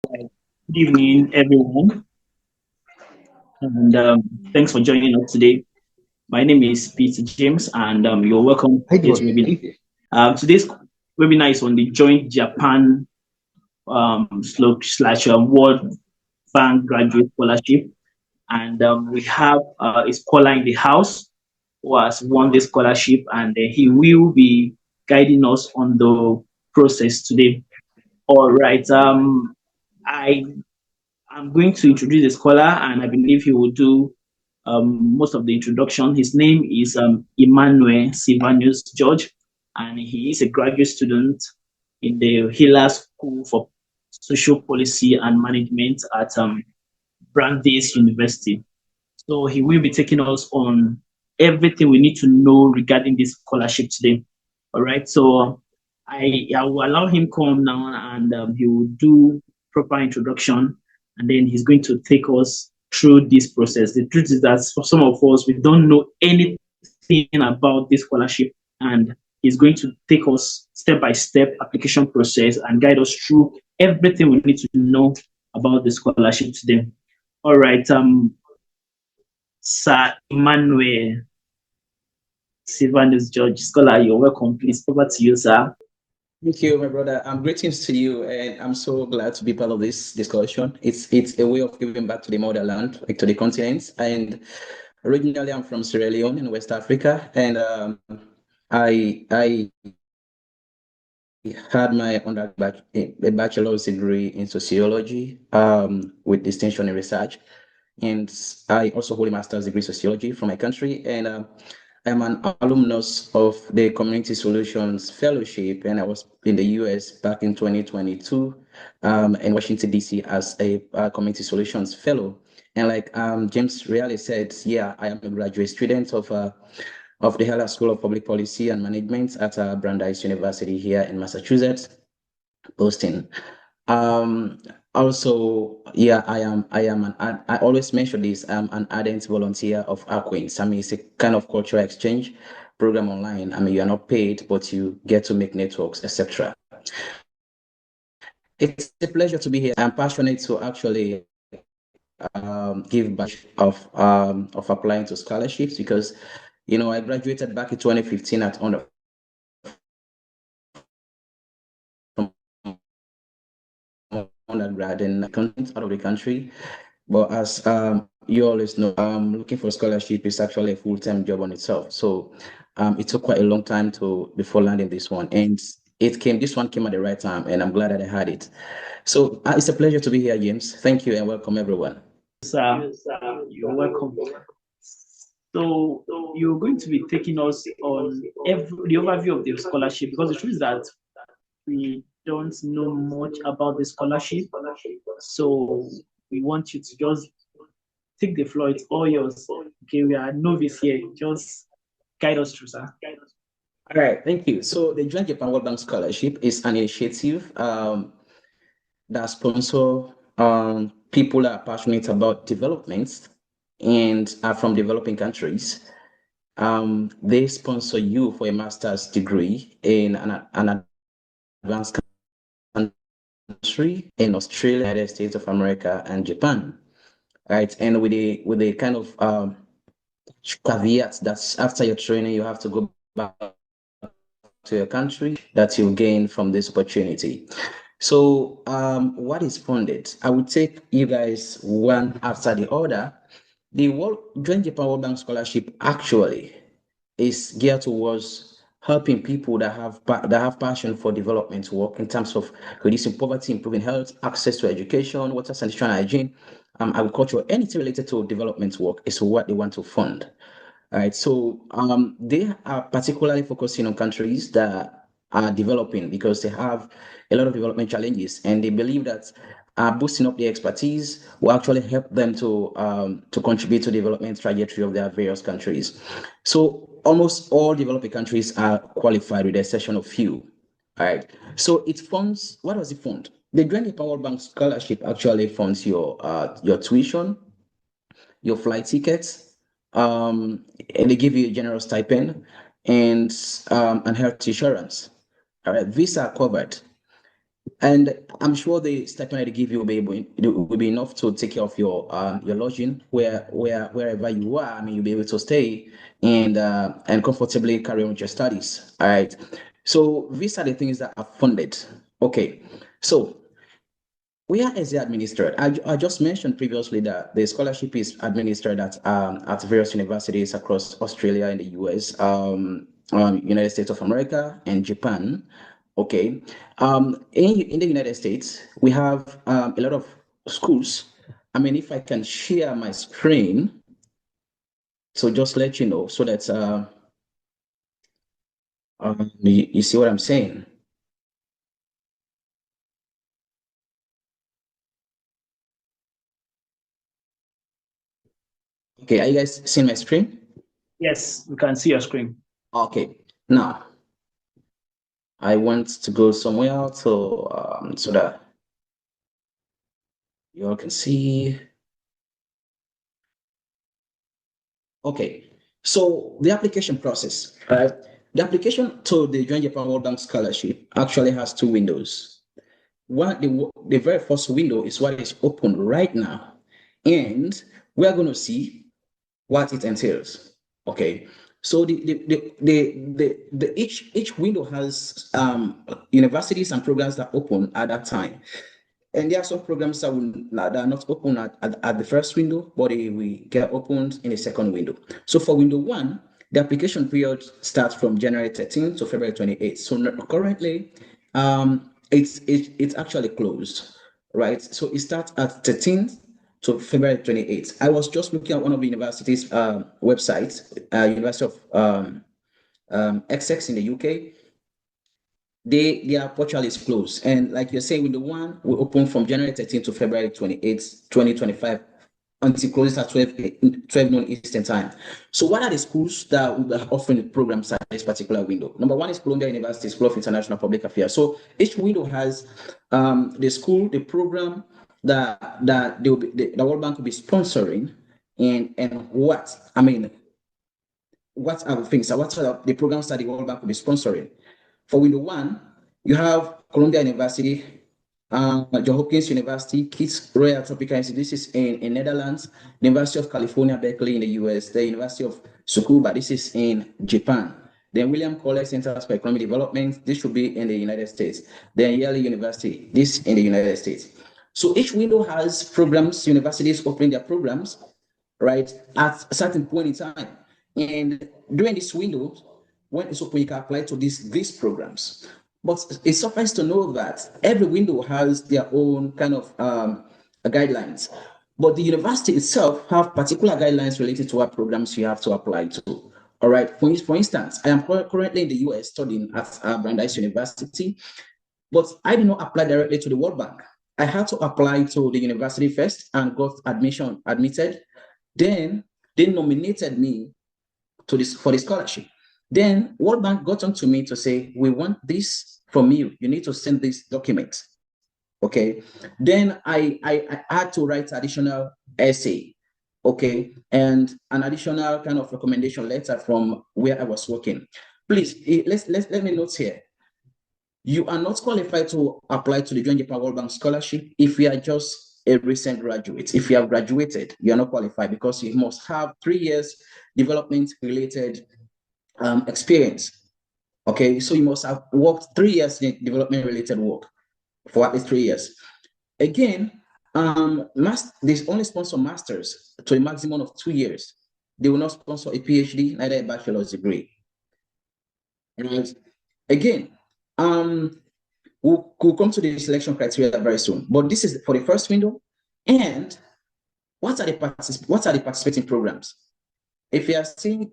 Good evening, everyone, and thanks for joining us today. My name is Peter James, and you're welcome Hi, to this George. webinar. Today's webinar is on the joint Japan slope slash World Bank Graduate Scholarship, and we have a scholar in the house who has won this scholarship, and he will be guiding us on the process today. All right. I I'm going to introduce the scholar, and I believe he will do most of the introduction. His name is Emmanuel Sylvanus George, and he is a graduate student in the Hiller School for Social Policy and Management at Brandeis University. So he will be taking us on everything we need to know regarding this scholarship today. All right. So I will allow him come now, and he will do proper introduction, and then he's going to take us through this process. The truth is that for some of us, we don't know anything about this scholarship, and he's going to take us step by step application process and guide us through everything we need to know about the scholarship today. All right. Sir Emmanuel Sylvanus George, scholar, you're welcome. Please, over to you, sir. Thank you, my brother. Greetings to you, and I'm so glad to be part of this discussion. It's a way of giving back to the motherland, like to the continent. And originally, I'm from Sierra Leone in West Africa, and I had my undergrad a bachelor's degree in sociology with distinction in research, and I also hold a master's degree in sociology from my country, and I'm an alumnus of the Community Solutions Fellowship, and I was in the US back in 2022 in Washington, D.C. as a Community Solutions Fellow. And like James really said, yeah, I am a graduate student of the Heller School of Public Policy and Management at Brandeis University here in Massachusetts, Boston. Um, Also, yeah, I always mention this. I'm an ardent volunteer of Aquins. I mean, it's a kind of cultural exchange program online. I mean, you are not paid, but you get to make networks, etc. It's a pleasure to be here. I'm passionate to actually give back of applying to scholarships because I graduated back in 2015 at undergrad in out of the country. But as you always know, looking for scholarship is actually a full-time job on itself. So it took quite a long time to before landing this one, and this one came at the right time, and I'm glad that I had it. So it's a pleasure to be here, James. Thank you, and welcome everyone. Sir, you're welcome. So you're going to be taking us on the overview of the scholarship because the truth is that we don't know much about the scholarship. So we want you to just take the floor. It's all yours. Okay, we are novice here. Just guide us through, sir. All right, thank you. So the Joint Japan World Bank Scholarship is an initiative that sponsor people that are passionate about development and are from developing countries. They sponsor you for a master's degree in an advanced country in Australia, United States of America, and Japan. Right, and with a kind of caveat that after your training you have to go back to your country that you gain from this opportunity. So, what is funded? I will take you guys one after the other. The World Joint Japan World Bank Scholarship actually is geared towards helping people that have passion for development work in terms of reducing poverty, improving health, access to education, water, sanitation, hygiene, agriculture, anything related to development work is what they want to fund. All right, so they are particularly focusing on countries that are developing because they have a lot of development challenges, and they believe that boosting up the expertise will actually help them to contribute to the development trajectory of their various countries. So almost all developing countries are qualified with the exception of few. All right, so it funds. What does it fund? The Joint Power Bank Scholarship actually funds your tuition, your flight tickets, and they give you a general stipend and health insurance. All right, these are covered. And I'm sure the stipend they give you will be enough to take care of your lodging wherever you are. I mean, you'll be able to stay and comfortably carry on with your studies. All right. So these are the things that are funded. Okay. So where is it administered? I just mentioned previously that the scholarship is administered at various universities across Australia and the US, United States of America, and Japan. Okay. In the United States, we have a lot of schools. I mean, if I can share my screen, so just let you know so that you see what I'm saying. Okay, are you guys seeing my screen? Yes, we can see your screen. Okay, now I want to go somewhere else so that you all can see. Okay, so the application process, right? The application to the Joint Japan World Bank Scholarship actually has two windows. The very first window is what is open right now, and we are going to see what it entails. Okay, so each window has universities and programs that open at that time. And there are some programs that are not open at the first window, but they will get opened in the second window. So for window one, the application period starts from January 13th to February 28th. So currently, it's actually closed, right? So it starts at 13th to February 28th. I was just looking at one of the university's websites, University of Essex in the UK. Their portal is closed. And like you're saying, the one will open from January 13th to February 28th, 2025, until closes at 12 noon Eastern time. So what are the schools that will be offering programs at this particular window? Number one is Columbia University School of International Public Affairs. So each window has the school, the program that the World Bank will be sponsoring, and what are the things, what are the programs that the World Bank will be sponsoring. For window one, you have Columbia University, Johns Hopkins University, Kitts Royal Tropical Institute, this is in Netherlands, the University of California, Berkeley in the US, the University of Tsukuba, this is in Japan. Then William College Center for Economic Development, this should be in the United States. Then Yale University, this in the United States. So each window has programs, universities opening their programs, right, at a certain point in time. And during this window, when it's open, you can apply to these programs. But it's suffice to know that every window has their own kind of guidelines. But the university itself have particular guidelines related to what programs you have to apply to. All right. For instance, I am currently in the US studying at Brandeis University, but I did not apply directly to the World Bank. I had to apply to the university first and got admitted. Then they nominated me for the scholarship. Then World Bank got on to me to say, we want this from you. You need to send this document. Okay. Then I had to write additional essay. Okay. And an additional kind of recommendation letter from where I was working. Please, let me note here. You are not qualified to apply to the Joint Japan World Bank Scholarship if you are just a recent graduate. If you have graduated, you are not qualified because you must have 3 years development related experience. Okay, so you must have worked 3 years in development related work for at least 3 years. Again, they only sponsor masters to a maximum of 2 years. They will not sponsor a PhD, neither a bachelor's degree. And again, we'll come to the selection criteria very soon. But this is for the first window. And what are the participating programs? If you are still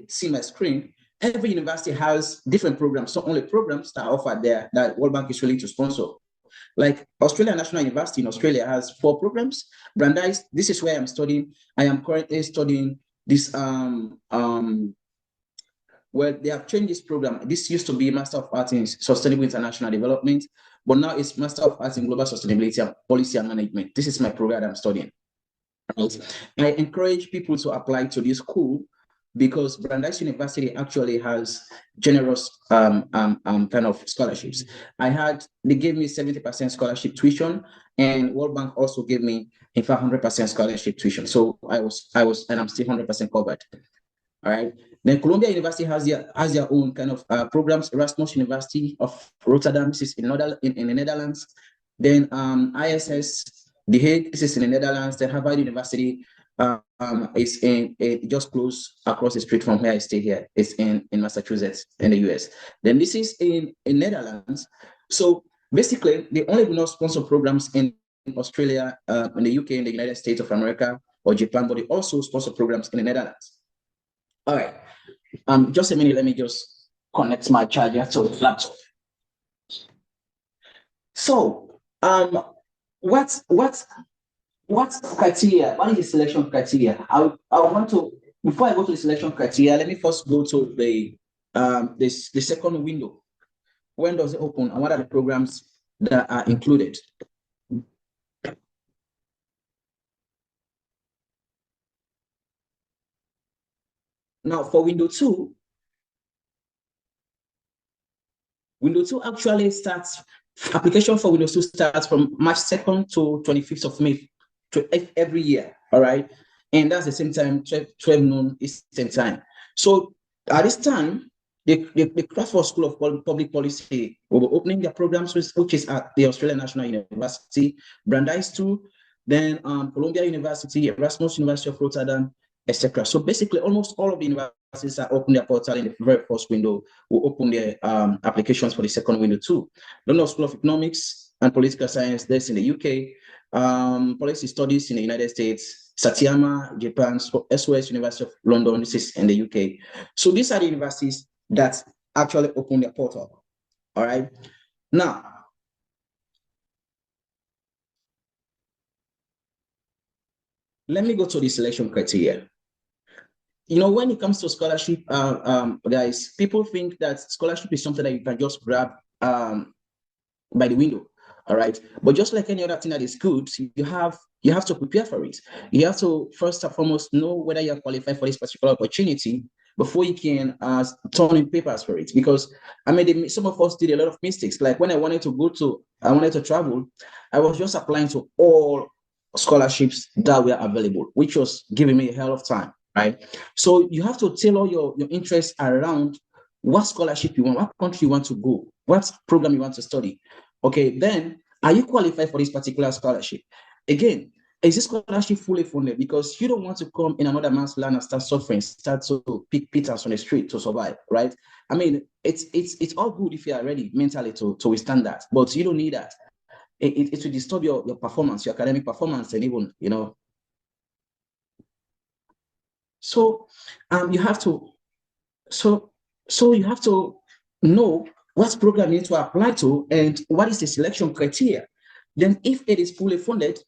seeing my screen, every university has different programs, not only programs that are offered there that World Bank is willing to sponsor. Like Australia National University in Australia has 4 programs. Brandeis, this is where I'm studying. I am currently studying this well, they have changed this program. This used to be Master of Arts in Sustainable International Development, but now it's Master of Arts in Global Sustainability and Policy and Management. This is my program I'm studying. Right? I encourage people to apply to this school because Brandeis University actually has generous kind of scholarships. They gave me 70% scholarship tuition, and World Bank also gave me, in fact, 100% scholarship tuition. So and I'm still 100% covered. All right. Then Columbia University has their own kind of programs. Erasmus University of Rotterdam, this is in the Netherlands. Then ISS, The Hague, this is in the Netherlands. Then Harvard University is just close across the street from where I stay here. It's in Massachusetts in the US. Then this is in Netherlands. So basically, they only do not sponsor programs in Australia, in the UK, in the United States of America, or Japan, but they also sponsor programs in the Netherlands. All right. Just a minute. Let me just connect my charger to the laptop. So, what criteria? What is the selection criteria? I want to, before I go to the selection criteria, let me first go to the second window. When does it open, and what are the programs that are included? Now, for window two actually starts, application for window 2 starts from March 2nd to 25th of May every year, all right? And that's the same time, 12 noon Eastern time. So at this time, the Crawford School of Public Policy will be opening their programs, which is at the Australian National University, Brandeis 2, then Columbia University, Erasmus University of Rotterdam, etc. So basically, almost all of the universities are opening their portal in the very first window, will open their applications for the second window too. London School of Economics and Political Science, that's in the UK, Policy Studies in the United States, Saitama, Japan, SOS University of London, this is in the UK. So these are the universities that actually open their portal, all right? Now, let me go to the selection criteria. When it comes to scholarship, guys, people think that scholarship is something that you can just grab by the window, all right? But just like any other thing that is good, you have to prepare for it. You have to first and foremost know whether you are qualified for this particular opportunity before you can turn in papers for it. Because some of us did a lot of mistakes. Like when I wanted to travel, I was just applying to all scholarships that were available, which was giving me a hell of time. Right. So you have to tailor your interests around what scholarship you want, what country you want to go, what program you want to study. Okay, then are you qualified for this particular scholarship? Again, is this scholarship fully funded? Because you don't want to come in another man's land and start suffering, start to pick pittance on the street to survive, right? It's all good if you are ready mentally to withstand that, but you don't need that. It will disturb your performance, your academic performance, and even, So you have to know what program you need to apply to and what is the selection criteria. Then if it is fully funded,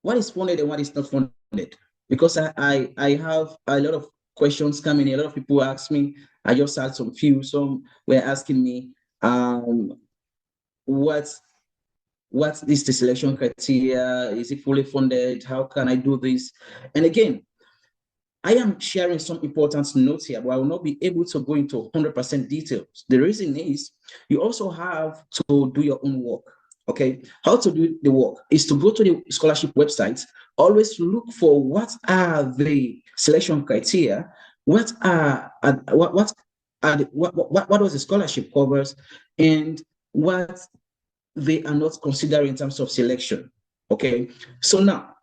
what is funded and what is not funded? Because I have a lot of questions coming in. A lot of people ask me. I just had some were asking me what is the selection criteria? Is it fully funded? How can I do this? And again, I am sharing some important notes here, but I will not be able to go into 100% details. The reason is you also have to do your own work, okay? How to do the work is to go to the scholarship website, always look for what are the selection criteria, what does the scholarship covers, and what they are not considering in terms of selection, okay? So now,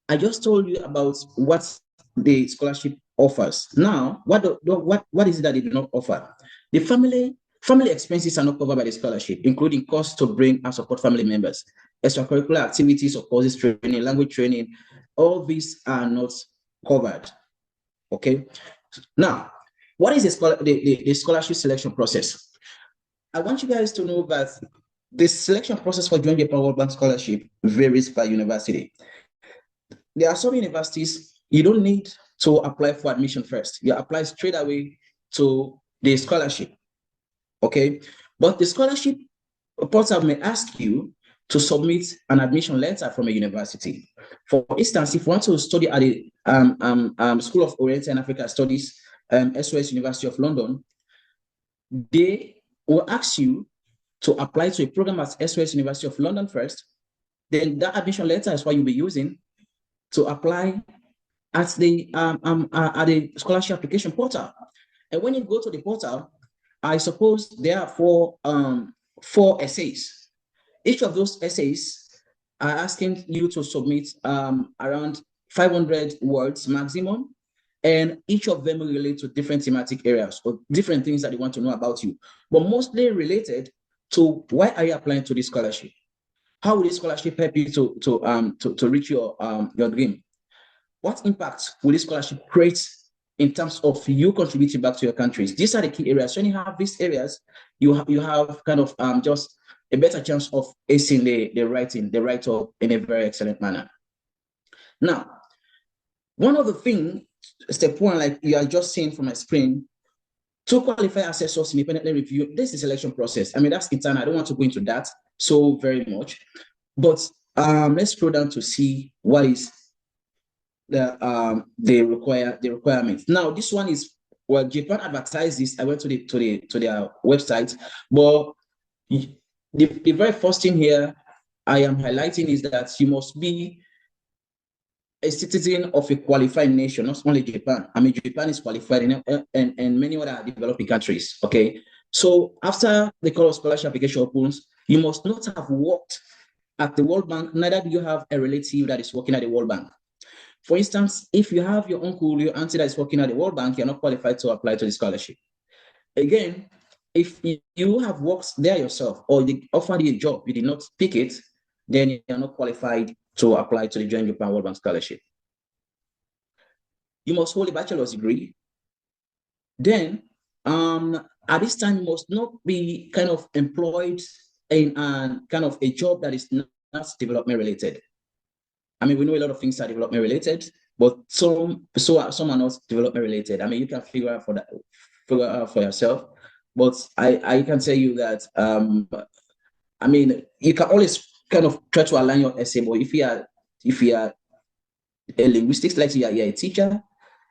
I just told you about what the scholarship offers. Now, what is it that they do not offer? The family expenses are not covered by the scholarship, including costs to bring and support family members, extracurricular activities or courses training, language training. All these are not covered. Okay. Now, what is the scholarship selection process? I want you guys to know that the selection process for joining the World Bank Scholarship varies by university. There are some universities you don't need to apply for admission first. You apply straight away to the scholarship, okay? But the scholarship portal may ask you to submit an admission letter from a university. For instance, if you want to study at the School of Oriental and African Studies, SOS University of London, they will ask you to apply to a program at SOS University of London first. Then that admission letter is what you'll be using to apply at the scholarship application portal. And when you go to the portal, I suppose there are four essays. Each of those essays are asking you to submit around 500 words maximum, and each of them relate to different thematic areas or different things that they want to know about you, but mostly related to why are you applying to this scholarship? How will this scholarship help you to reach your dream? What impact will this scholarship create in terms of you contributing back to your countries? These are the key areas. When you have these areas, you have kind of just a better chance of acing the write-up in a very excellent manner. Now, one of the things, step one, like you are just seeing from my screen, to qualify assessors independently review, this is the selection process. I mean, that's internal. I don't want to go into that so very much, but let's scroll down to see what is the requirements. Now, this one is, well, Japan advertised this. I went to their website, but the very first thing here I am highlighting is that you must be a citizen of a qualified nation, not only Japan. I mean, Japan is qualified in many other developing countries, okay? So after the call of scholarship application opens, you must not have worked at the World Bank, neither do you have a relative that is working at the World Bank. For instance, if you have your uncle, your auntie that is working at the World Bank, you're not qualified to apply to the scholarship. Again, if you have worked there yourself or they offered you a job, you did not pick it, then you're not qualified to apply to the Joint Japan World Bank Scholarship. You must hold a bachelor's degree. Then, at this time, you must not be kind of employed in kind of a job that is not development related. I mean, we know a lot of things are development related, but some are not development related. I mean, you can figure out for yourself. But I can tell you that I mean, you can always kind of try to align your essay, but if you are a linguistics lecturer, you're a teacher,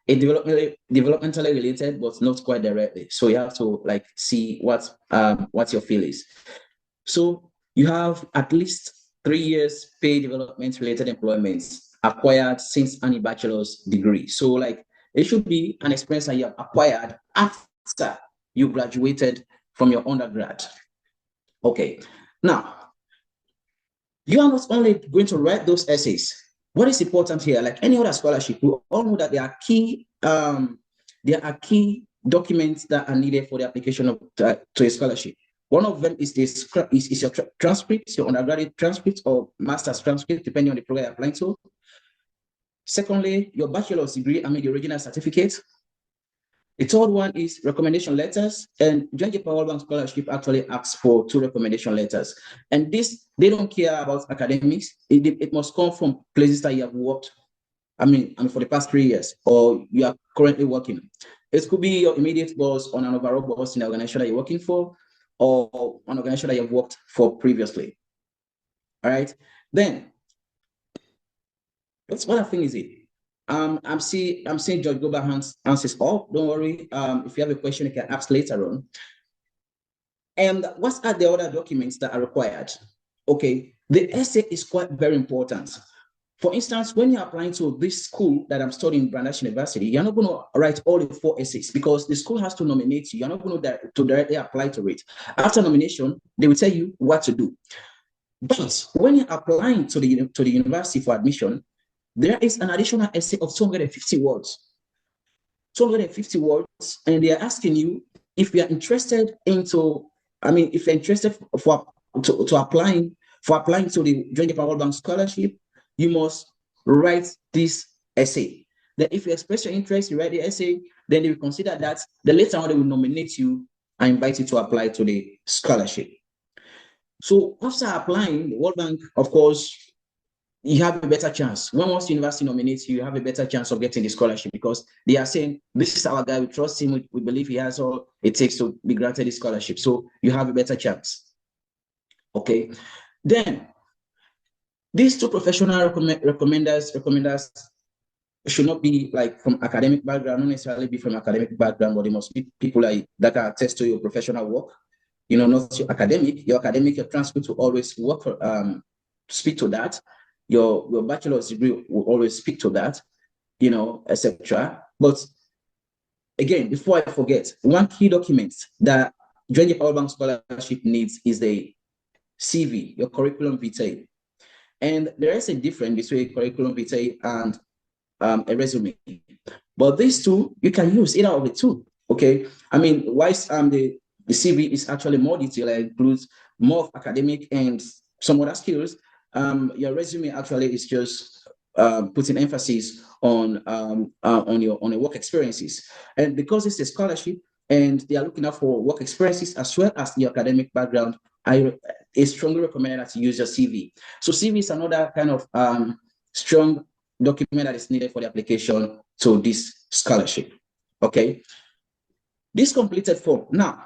a developmentally related, but not quite directly. So you have to like see what your field is. So you have at least 3 years paid development related employments acquired since any bachelor's degree. So like it should be an experience that you have acquired after you graduated from your undergrad. Okay. Now, you are not only going to write those essays. What is important here, like any other scholarship, we all know that there are key documents that are needed for the application to a scholarship. One of them is your transcript, your undergraduate transcript or master's transcript, depending on the program you're applying to. Secondly, your bachelor's degree, I mean the original certificate. The third one is recommendation letters, and Joint Japan World Bank Scholarship actually asks for 2 recommendation letters. And this, they don't care about academics. It must come from places that you have worked, I mean for the past 3 years, or you are currently working. It could be your immediate boss on an overall boss in the organization that you're working for, or an organization that you've worked for previously. All right. Then, what I think is it? I'm seeing George Goba answers all. Don't worry. If you have a question, you can ask later on. And what are the other documents that are required? Okay, the essay is quite very important. For instance, when you're applying to this school that I'm studying, Brandeis University, you're not going to write all the 4 essays because the school has to nominate you. You're not going to directly apply to it. After nomination, they will tell you what to do. But when you're applying to the university for admission, there is an additional essay of 250 words. 250 words, and they are asking you if you are interested into, I mean, if you're interested to applying to the Joint Japan World Bank Scholarship, you must write this essay. Then if you express your interest, you write the essay, then they will consider that. Then later on, they will nominate you and invite you to apply to the scholarship. So after applying, the World Bank, of course, you have a better chance. When once university nominates you, you have a better chance of getting the scholarship because they are saying, this is our guy, we trust him, we believe he has all it takes to be granted the scholarship. So you have a better chance. Okay. Then These two professional recommenders should not be like from academic background, not necessarily be from academic background, but they must be people like that can attest to your professional work. You know, not your academic. Your transcript will always work for speak to that. Your bachelor's degree will always speak to that, you know, etc. But again, before I forget, one key document that Joint Power Bank Scholarship needs is the CV, your curriculum vitae. And there is a difference between curriculum vitae and a resume. But these two, you can use either of the two. Okay. I mean, whilst the CV is actually more detailed, it includes more of academic and some other skills. Your resume actually is just putting emphasis on your work experiences. And because it's a scholarship and they are looking out for work experiences as well as your academic background, I strongly recommend that you use your CV. So CV is another kind of strong document that is needed for the application to this scholarship. Okay. This completed form. Now,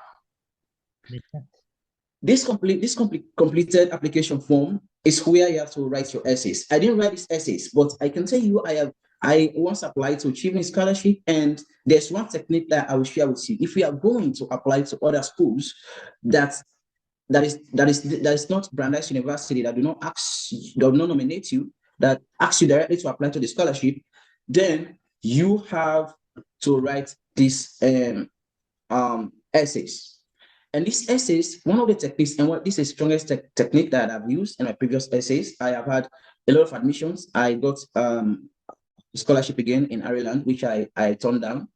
this completed application form is where you have to write your essays. I didn't write these essays, but I can tell you I once applied to Achieving Scholarship, and there's one technique that I will share with you. If we are going to apply to other schools that is not Brandeis University, that do not nominate you, that ask you directly to apply to the scholarship, then you have to write these essays. And these essays, one of the techniques, and this is the strongest technique that I've used in my previous essays. I have had a lot of admissions. I got scholarship again in Ireland, which I turned down.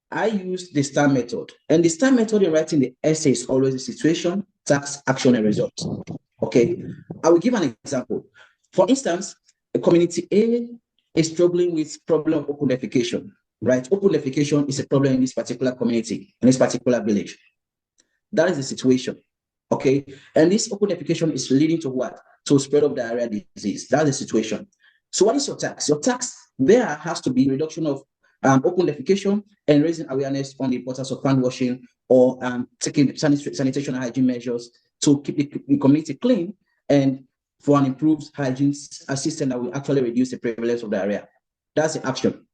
I used the STAR method. And the STAR method in writing the essay is always the situation, task, action, and result. Okay. I will give an example. For instance, a community A is struggling with problem of open defecation, right? Open defecation is a problem in this particular community, in this particular village. That is the situation. Okay. And this open defecation is leading to what? To spread of diarrhea disease. That's the situation. So what is your task? Your task there has to be reduction of open defecation and raising awareness on the importance of hand washing or taking sanitation and hygiene measures to keep the community clean and for an improved hygiene system that will actually reduce the prevalence of diarrhea. That's the action.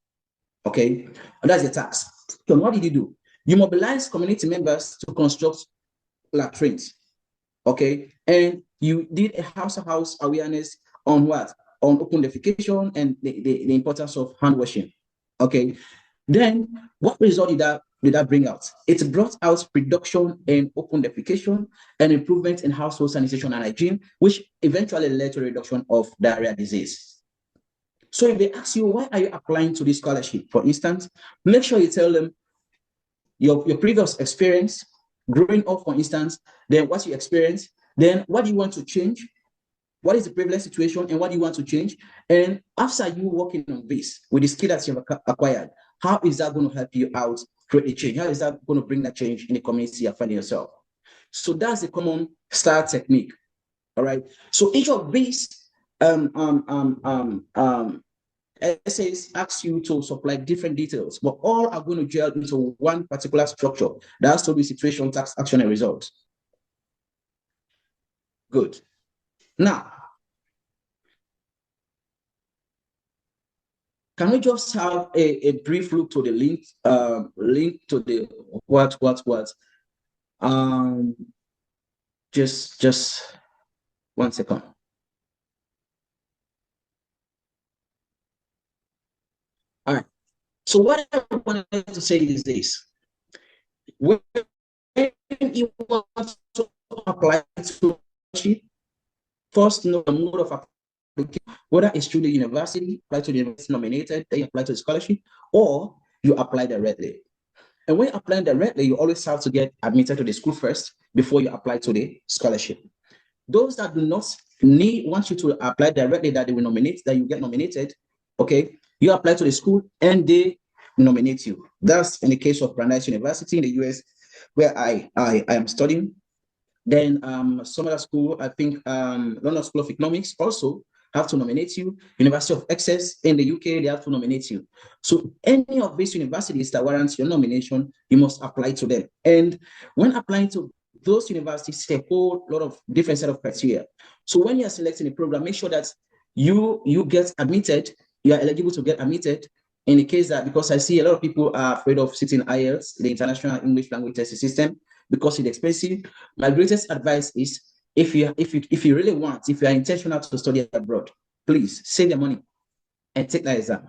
Okay. And that's the task. So what did you do? You mobilize community members to construct latrines. Okay. And you did a house-to-house awareness on what? On open defecation and the importance of hand washing. Okay. Then what result did that bring out? It brought out reduction in open defecation and improvement in household sanitation and hygiene, which eventually led to a reduction of diarrhea disease. So if they ask you, why are you applying to this scholarship, for instance, make sure you tell them your previous experience, growing up, for instance, then what you experienced, then what do you want to change? What is the prevalent situation and what do you want to change? And after you working on this with the skill that you've acquired, how is that going to help you out create a change? How is that going to bring that change in the community you're finding yourself? So that's the common STAR technique. All right. So each of these essays ask you to supply different details, but all are going to gel into one particular structure. That has to be situation, task, action, and result. Good. Now, can we just have a brief look to the link to the what? Just 1 second. All right. So what I wanted to say is this: when you want to apply to first know the mode of application, whether it's through the university, apply to the university nominated, then you apply to the scholarship, or you apply directly. And when you apply directly, you always have to get admitted to the school first before you apply to the scholarship. Those that do not want you to apply directly, that they will nominate, that you get nominated, okay, you apply to the school and they nominate you. That's in the case of Brandeis University in the US, where I am studying. Then some other school, I think London School of Economics also have to nominate you. University of Essex in the UK, they have to nominate you. So any of these universities that warrants your nomination, you must apply to them. And when applying to those universities a whole lot of different set of criteria. So when you are selecting a program, make sure that you get admitted, you are eligible to get admitted. In the case that, because I see a lot of people are afraid of sitting IELTS, the International English Language Testing System, because it's expensive. My greatest advice is, if you really want, if you are intentional to study abroad, please save the money and take that exam.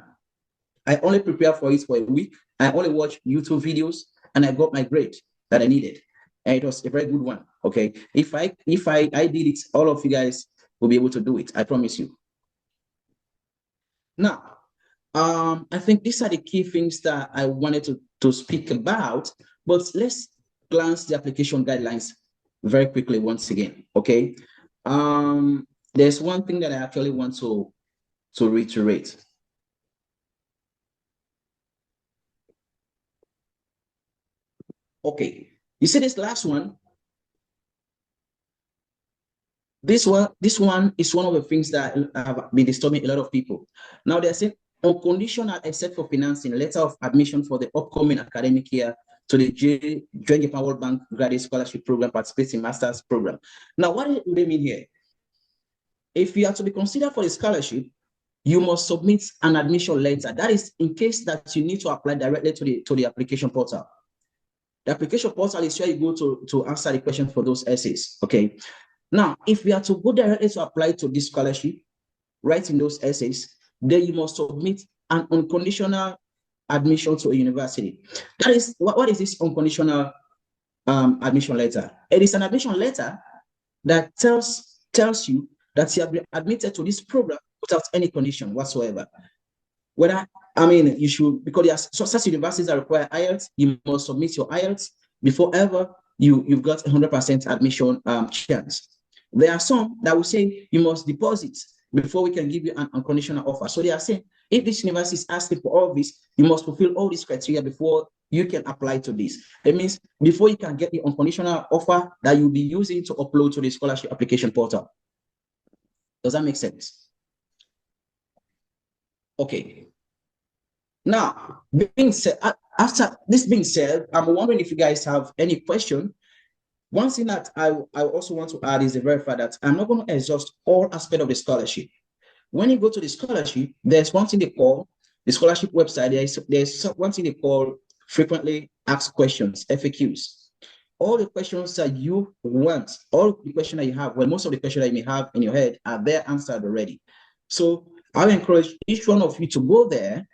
I only prepared for it for a week. I only watched YouTube videos, and I got my grade that I needed, and it was a very good one. Okay, if I did it, all of you guys will be able to do it. I promise you. Now, I think these are the key things that I wanted to speak about, but let's glance the application guidelines very quickly once again, okay? There's one thing that I actually want to reiterate. Okay, you see this last one? This one is one of the things that have been disturbing a lot of people. Now they're saying, unconditional except for financing, letter of admission for the upcoming academic year to the Joint Japan World Bank Graduate Scholarship Program, participating master's program. Now, what do they mean here? If you are to be considered for the scholarship, you must submit an admission letter. That is in case that you need to apply directly to the application portal. The application portal is where you go to answer the question for those essays, okay? Now, if we are to go directly to apply to this scholarship, writing those essays, then you must submit an unconditional admission to a university. That is, what is this unconditional admission letter? It is an admission letter that tells you that you have been admitted to this program without any condition whatsoever. Whether, I mean, you should, because such universities that require IELTS, you must submit your IELTS before ever you've got 100% admission chance. There are some that will say you must deposit before we can give you an unconditional offer. So they are saying, if this university is asking for all this, you must fulfill all these criteria before you can apply to this. It means before you can get the unconditional offer that you'll be using to upload to the scholarship application portal. Does that make sense? Okay. Now, after this being said, I'm wondering if you guys have any question. One thing that I also want to add is the very fact that I'm not going to exhaust all aspects of the scholarship. When you go to the scholarship, there's one thing they call the scholarship website. There's one thing they call frequently asked questions, FAQs. All the questions that you want, all the questions that you have, well, most of the questions that you may have in your head are there answered already. So I encourage each one of you to go there,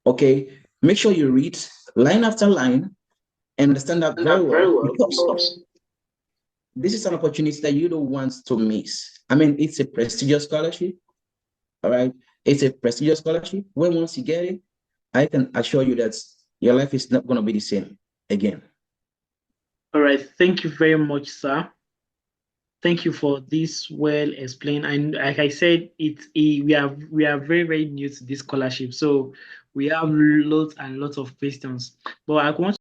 okay? Make sure you read line after line and understand that very well, because this is an opportunity that you don't want to miss. I mean, it's a prestigious scholarship, all right? It's a prestigious scholarship. Once you get it, I can assure you that your life is not going to be the same again. All right. Thank you very much, sir. Thank you for this well explained. And like I said, we are very, very new to this scholarship. So we have lots and lots of questions. But I want